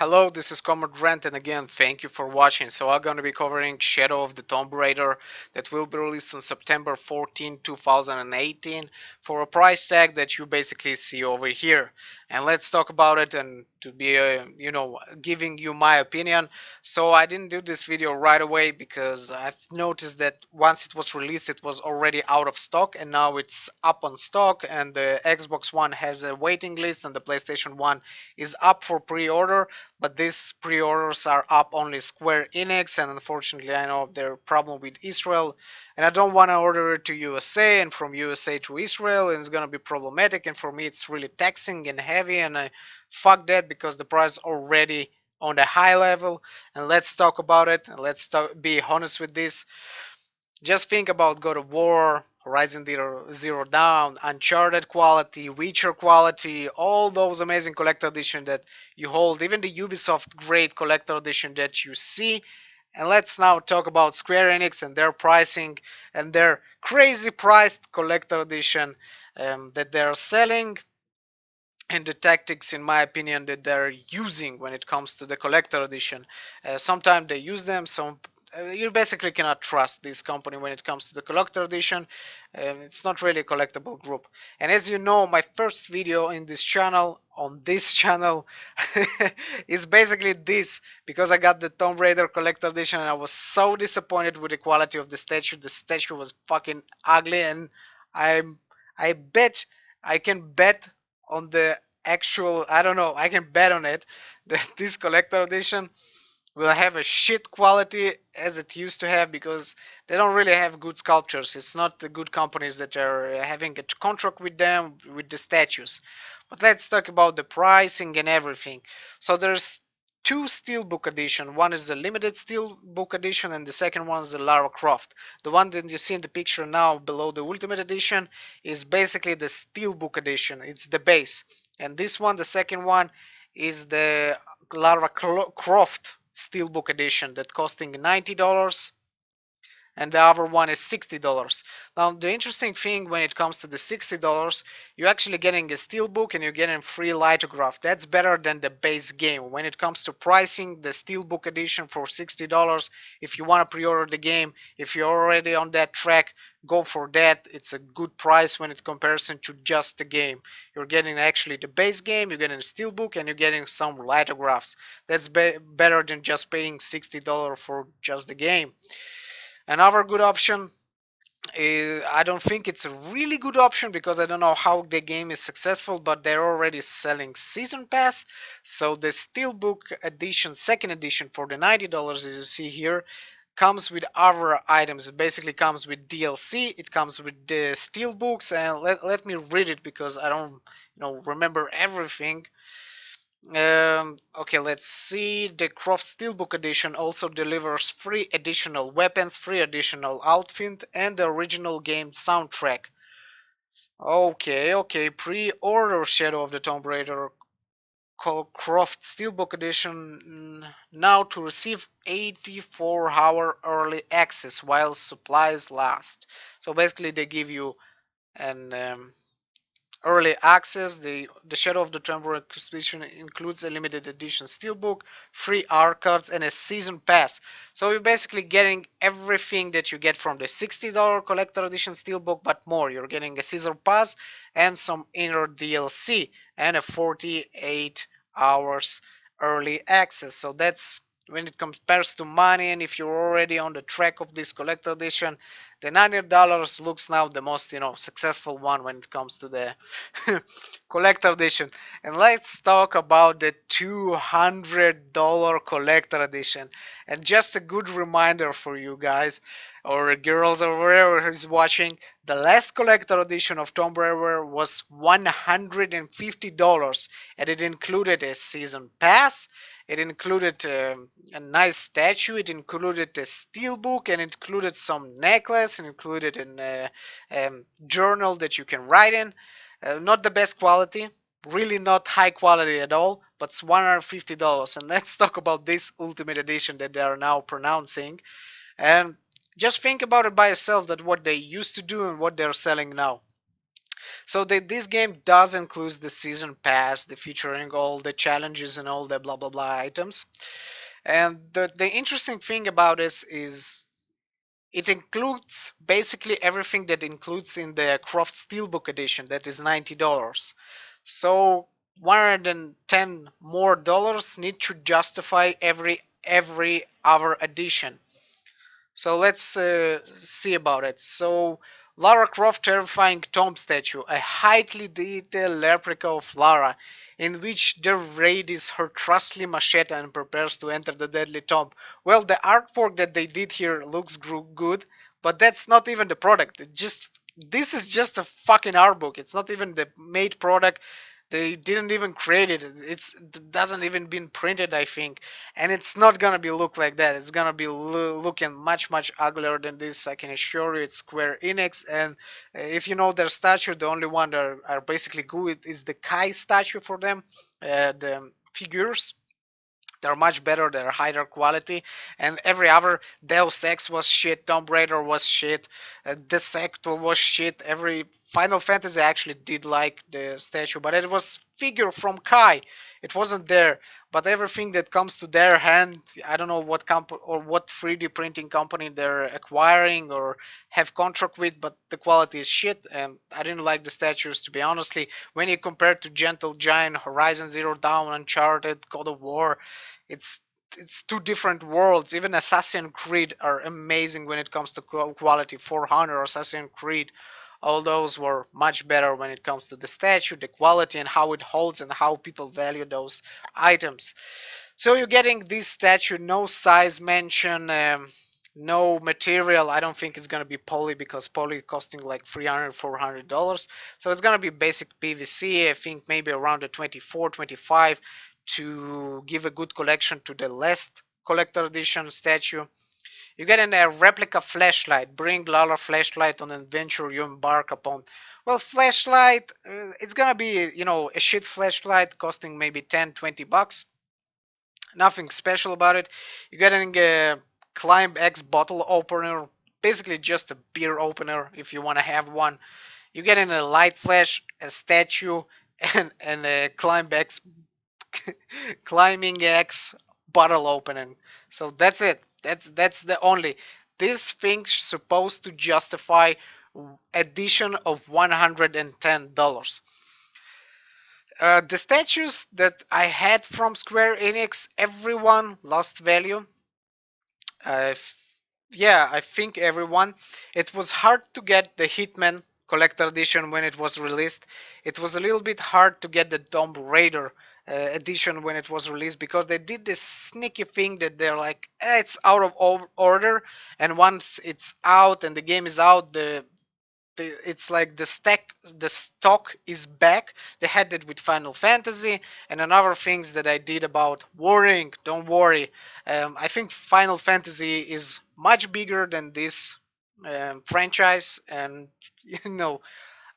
Hello, this is Comrade Rent, and again, thank you for watching. So I'm going to be covering Shadow of the Tomb Raider that will be released on September 14, 2018 for a price tag that you basically see over here. And let's talk about it and to be, giving you my opinion. So I didn't do this video right away because I've noticed that once it was released, it was already out of stock, and now it's up on stock, and the Xbox One has a waiting list and the PlayStation 1 is up for pre-order, but these pre-orders are up only Square Enix, and unfortunately I know their problem with Israel, and I don't want to order it to USA and from USA to Israel, and it's gonna be problematic, and for me it's really taxing and heavy, and I fuck that because the price already on the high level. And let's talk about it, and be honest with this. Just think about God of War, Horizon Zero Dawn, Uncharted quality, Witcher quality, all those amazing collector edition that you hold, even the Ubisoft great collector edition that you see. And let's now talk about Square Enix and their pricing and their crazy priced collector edition that they're selling, and the tactics, in my opinion, that they're using when it comes to the collector edition. Sometimes they use them, some you basically cannot trust this company when it comes to the collector edition. It's not really a collectible group. And as you know, my first video in this channel, on this channel, is basically this, because I got the Tomb Raider collector edition and I was so disappointed with the quality of the statue. The statue was fucking ugly, and I'm I bet I can bet on the actual, I don't know, I can bet on it that this collector edition will have a shit quality as it used to have, because they don't really have good sculptures. It's not the good companies that are having a contract with them with the statues. But let's talk about the pricing and everything. So there's two steelbook edition. One is the limited steelbook edition, and the second one is the Lara Croft. The one that you see in the picture now below the ultimate edition is basically the steelbook edition. It's the base. And this one, the second one, is the Lara Croft Steelbook Edition that costing $90, and the other one is $60. Now the interesting thing when it comes to the $60, you're actually getting a steelbook and you're getting free lithograph. That's better than the base game. When it comes to pricing, the steelbook edition for $60, if you want to pre-order the game, if you're already on that track, go for that. It's a good price when it comparison to just the game. You're getting actually the base game, you're getting a steelbook, and you're getting some lithographs. That's better than just paying $60 for just the game. Another good option, I don't think it's a really good option because I don't know how the game is successful, but they're already selling season pass. So the steelbook edition, second edition for the $90, as you see here, comes with other items. It basically comes with DLC. It comes with the steelbooks, and let me read it because I don't remember everything. Okay, let's see. The Croft Steelbook Edition also delivers free additional weapons, free additional outfit, and the original game soundtrack. Okay. Pre-order Shadow of the Tomb Raider Croft Steelbook Edition now to receive 84-hour early access while supplies last. So basically, they give you an early access. The Shadow of the Tomb Raider expansion includes a limited edition steelbook, free art cards, and a season pass. So you're basically getting everything that you get from the $60 collector edition steelbook, but more. You're getting a season pass and some inner DLC and a 48 hours early access. So that's when it compares to money, and if you're already on the track of this collector edition, the $90 looks now the most successful one when it comes to the collector edition. And let's talk about the $200 collector edition. And just a good reminder for you guys or girls or wherever is watching, the last collector edition of Tomb Raider was $150, and it included a season pass. It included a nice statue, it included a steelbook, and it included some necklace, and included a journal that you can write in. Not the best quality, really not high quality at all, but it's $150. And let's talk about this Ultimate Edition that they are now pronouncing. And just think about it by yourself, that what they used to do and what they're selling now. So this game does include the season pass, the featuring all the challenges and all the blah blah blah items. And the interesting thing about this is it includes basically everything that includes in the Croft Steelbook edition that is $90. So 110 more dollars need to justify every other edition. So let's see about it. So Lara Croft terrifying tomb statue, a highly detailed replica of Lara, in which the raid is her trusty machete and prepares to enter the deadly tomb. Well, the artwork that they did here looks good, but that's not even the product. This is just a fucking art book. It's not even the made product. They didn't even create it. It doesn't even been printed, I think, and it's not gonna be look like that. It's gonna be looking much uglier than this. I can assure you. It's Square Enix, and if you know their statue, the only one that are basically good is the Kai statue for them. The figures. They're much better, they're higher quality, and every other Deus Ex was shit, Tomb Raider was shit, this Sector was shit, every Final Fantasy actually did like the statue, but it was figure from Kai. It wasn't there, but everything that comes to their hand, I don't know what or what 3D printing company they're acquiring or have contract with, but the quality is shit, and I didn't like the statues to be honestly. When you compare to Gentle Giant, Horizon Zero Dawn, Uncharted, God of War, it's it's two different worlds. Even Assassin's Creed are amazing when it comes to quality. 400, Assassin's Creed, all those were much better when it comes to the statue, the quality, and how it holds and how people value those items. So you're getting this statue, no size mention, no material. I don't think it's gonna be poly because poly costing like $300, $400. So it's gonna be basic PVC. I think maybe around the 24, 25 to give a good collection to the last collector edition statue. You get in a replica flashlight. Bring Lala flashlight on an adventure you embark upon. Well, flashlight, it's gonna be, a shit flashlight costing maybe 10, $20. Nothing special about it. You're getting a Climb X bottle opener, basically just a beer opener if you want to have one. You're getting a light flash, a statue, and a Climb X Climbing X bottle opening. So that's it. That's the only. This thing's supposed to justify addition of $110. The statues that I had from Square Enix, everyone lost value. Uh, yeah, I think everyone. It was hard to get the Hitman Collector Edition when it was released. It was a little bit hard to get the Tomb Raider edition when it was released because they did this sneaky thing that they're like, it's out of order, and once it's out and the game is out, it's like the stock is back. They had it with Final Fantasy and another things that I did about worrying. Don't worry. I think Final Fantasy is much bigger than this franchise, and you know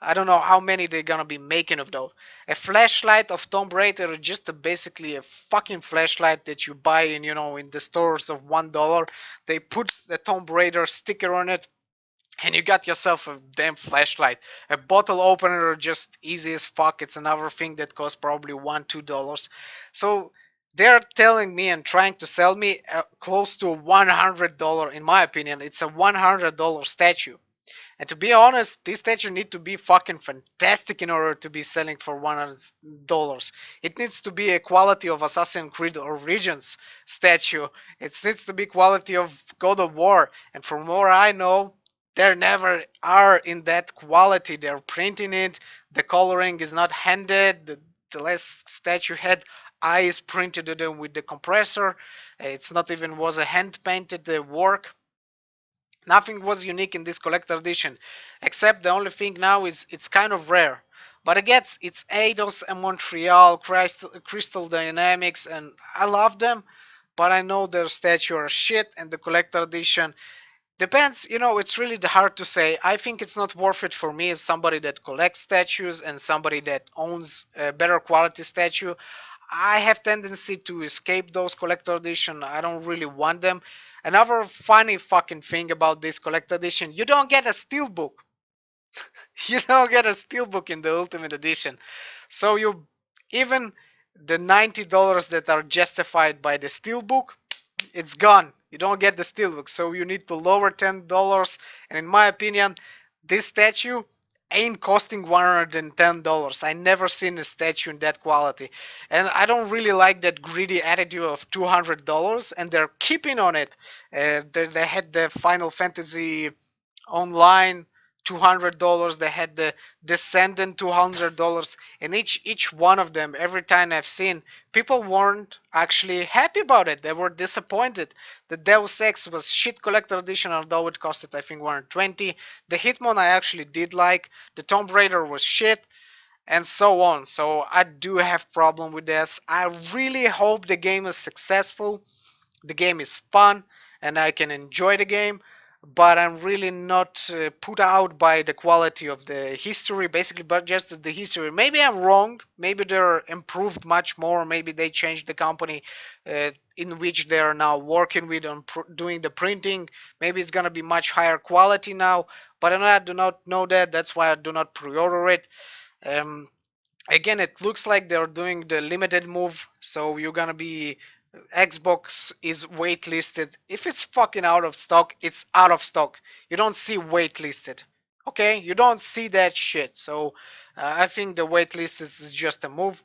I don't know how many they're gonna be making of those. A flashlight of Tomb Raider is just basically a fucking flashlight that you buy in the stores of $1. They put the Tomb Raider sticker on it, and you got yourself a damn flashlight. A bottle opener, just easy as fuck. It's another thing that costs probably $1-2. So they're telling me and trying to sell me close to $100. In my opinion, it's a $100 statue. And to be honest, this statue need to be fucking fantastic in order to be selling for $100. It needs to be a quality of Assassin's Creed Origins statue. It needs to be quality of God of War. And from what I know, they never are in that quality. They're printing it. The coloring is not handed. The last statue had eyes printed with the compressor. It's not even was a hand painted work. Nothing was unique in this collector edition, except the only thing now is it's kind of rare. But again, it's Eidos and Montreal, Crystal Dynamics, and I love them, but I know their statue are shit, and the collector edition depends. It's really hard to say. I think it's not worth it for me as somebody that collects statues and somebody that owns a better quality statue. I have tendency to escape those collector edition. I don't really want them. Another funny fucking thing about this collector edition, you don't get a steelbook. You don't get a steelbook in the Ultimate Edition. So you even the $90 that are justified by the steelbook, it's gone. You don't get the steelbook, so you need to lower $10. And in my opinion, this statue ain't costing $110. I never seen a statue in that quality, and I don't really like that greedy attitude of $200, and they're keeping on it. They had the Final Fantasy online $200. They had the Descendant $200, and each one of them, every time I've seen, people weren't actually happy about it. They were disappointed. The Deus Ex was shit collector edition, although it costed I think 120. The Hitman I actually did like. The Tomb Raider was shit, and so on. So I do have problem with this. I really hope the game is successful, the game is fun, and I can enjoy the game, but I'm really not put out by the quality of the history, basically, but just the history. Maybe I'm wrong, maybe they're improved much more, maybe they changed the company in which they are now working with on doing the printing. Maybe it's gonna be much higher quality now, but I do not know that. That's why I do not pre-order it. Um, Again, it looks like they're doing the limited move, so you're gonna be Xbox is waitlisted. If it's fucking out of stock, it's out of stock. You don't see waitlisted. Okay? You don't see that shit. So I think the waitlist is just a move.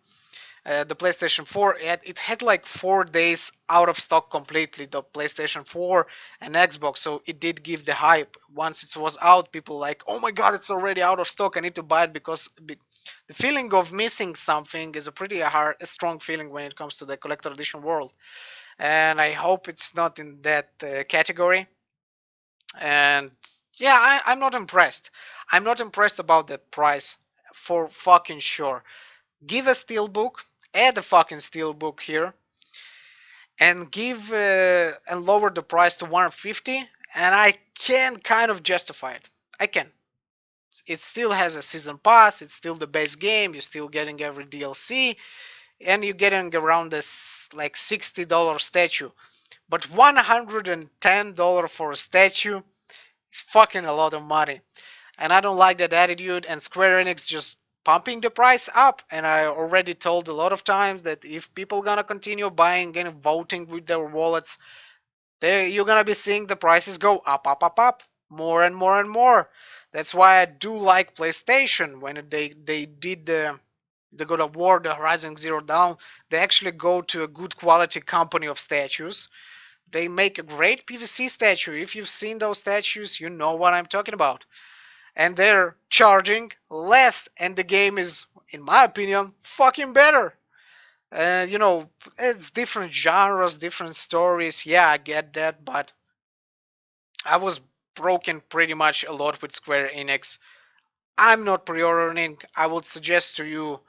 The PlayStation 4, it had like 4 days out of stock completely, the PlayStation 4 and Xbox, so it did give the hype. Once it was out, people like, oh my god, it's already out of stock, I need to buy it, because the feeling of missing something is a pretty a strong feeling when it comes to the collector edition world. And I hope it's not in that category. And yeah, I'm not impressed. I'm not impressed about the price, for fucking sure. Give a steelbook, add a fucking steelbook here, and give and lower the price to 150, and I can kind of justify it. I can. It still has a season pass, it's still the base game, you're still getting every DLC, and you're getting around this like $60 statue. But $110 for a statue is fucking a lot of money. And I don't like that attitude, and Square Enix just pumping the price up. And I already told a lot of times that if people gonna continue buying and voting with their wallets, you're gonna be seeing the prices go up, up, up, up, more and more and more. That's why I do like PlayStation. When they did the God of War, the Horizon Zero Dawn, they actually go to a good quality company of statues. They make a great PVC statue. If you've seen those statues, you know what I'm talking about. And they're charging less, and the game is, in my opinion, fucking better. It's different genres, different stories. Yeah, I get that, but I was broken pretty much a lot with Square Enix. I'm not pre-ordering. I would suggest to you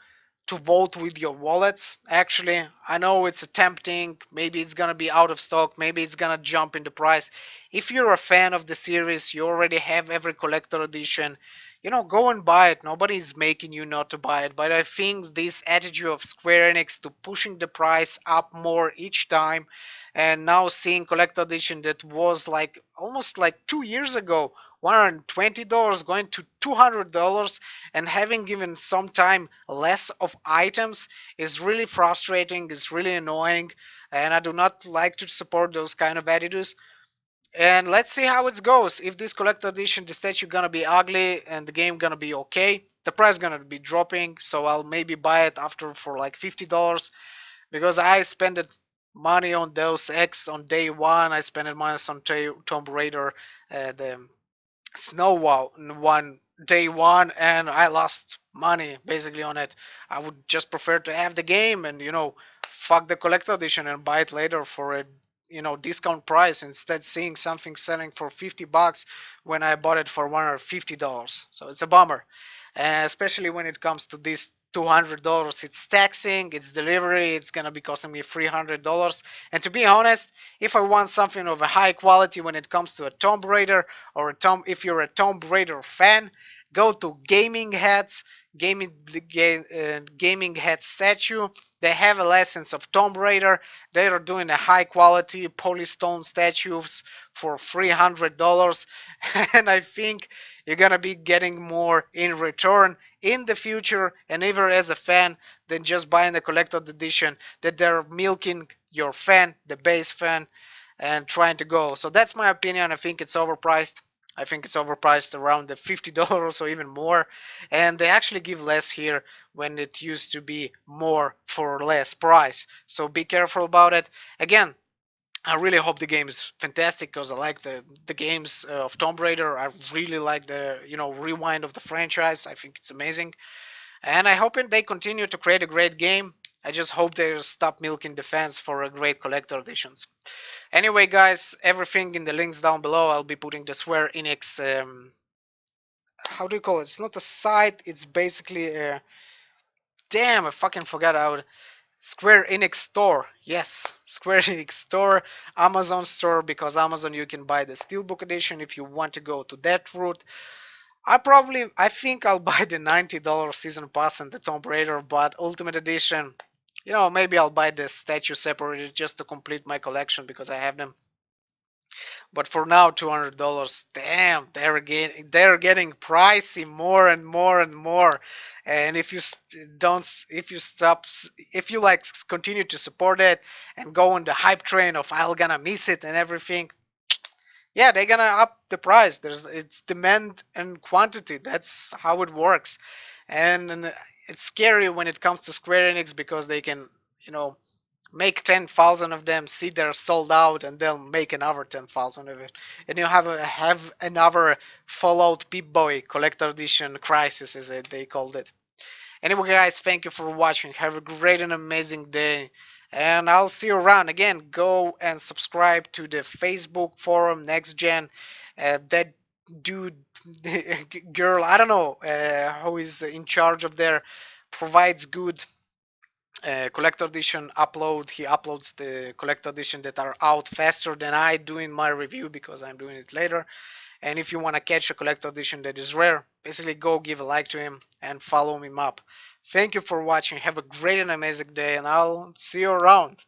to vote with your wallets. Actually, I know it's tempting. Maybe it's gonna be out of stock. Maybe it's gonna jump in the price. If you're a fan of the series, you already have every collector edition. Go and buy it. Nobody's making you not to buy it. But I think this attitude of Square Enix to pushing the price up more each time, and now seeing collector edition that was like almost like 2 years ago, $120 going to $200, and having given some time less of items is really frustrating, is really annoying, and I do not like to support those kind of attitudes. And let's see how it goes. If this collector edition, the statue gonna be ugly and the game gonna be okay, the price gonna be dropping, so I'll maybe buy it after for like $50, because I spent it money on Deus Ex on day one. I spent money on Tomb Raider, the Snow one day one, and I lost money basically on it. I would just prefer to have the game and fuck the collector edition and buy it later for a discount price, instead seeing something selling for $50 when I bought it for $150. So it's a bummer, especially when it comes to this $200. It's taxing, it's delivery, it's gonna be costing me $300. And to be honest, if I want something of a high quality when it comes to a Tomb Raider, or if you're a Tomb Raider fan, go to Gaming Heads. gaming head statue. They have a license of Tomb Raider. They are doing a high quality polystone statues for $300, and I think you're gonna be getting more in return in the future, and even as a fan, than just buying the collector's edition that they're milking your fan, the base fan, and trying to go. So that's my opinion. I think it's overpriced. I think it's overpriced around the $50 or even more. And they actually give less here when it used to be more for less price. So be careful about it. Again, I really hope the game is fantastic because I like the games of Tomb Raider. I really like the rewind of the franchise. I think it's amazing, and I hope they continue to create a great game. I just hope they stop milking the fans for a great collector editions. Anyway, guys, everything in the links down below. I'll be putting the Square Enix. How do you call it? It's not a site. It's basically a. Damn, I fucking forgot how. Square Enix store. Yes, Square Enix store, Amazon store, because Amazon you can buy the Steelbook edition if you want to go to that route. I think I'll buy the $90 season pass and the Tomb Raider, but Ultimate Edition, maybe I'll buy the statue separated just to complete my collection because I have them. But for now, $200. Damn, they're getting pricey more and more and more. And if you don't, if you stop, if you like continue to support it and go on the hype train of I'm gonna miss it and everything, yeah, they're gonna up the price. It's demand and quantity. That's how it works. And it's scary when it comes to Square Enix because they can, you know, make 10,000 of them, see they're sold out, and they'll make another 10,000 of it, and you have another Fallout Pip-Boy collector edition crisis, as they called it. Anyway, guys, thank you for watching. Have a great and amazing day, and I'll see you around. Again, go and subscribe to the Facebook forum Next Gen. That dude, girl, I don't know who is in charge of there, provides good collector edition upload. He uploads the collector edition that are out faster than I do in my review because I'm doing it later. And if you want to catch a collector edition that is rare, basically go give a like to him and follow him up. Thank you for watching. Have a great and amazing day, and I'll see you around.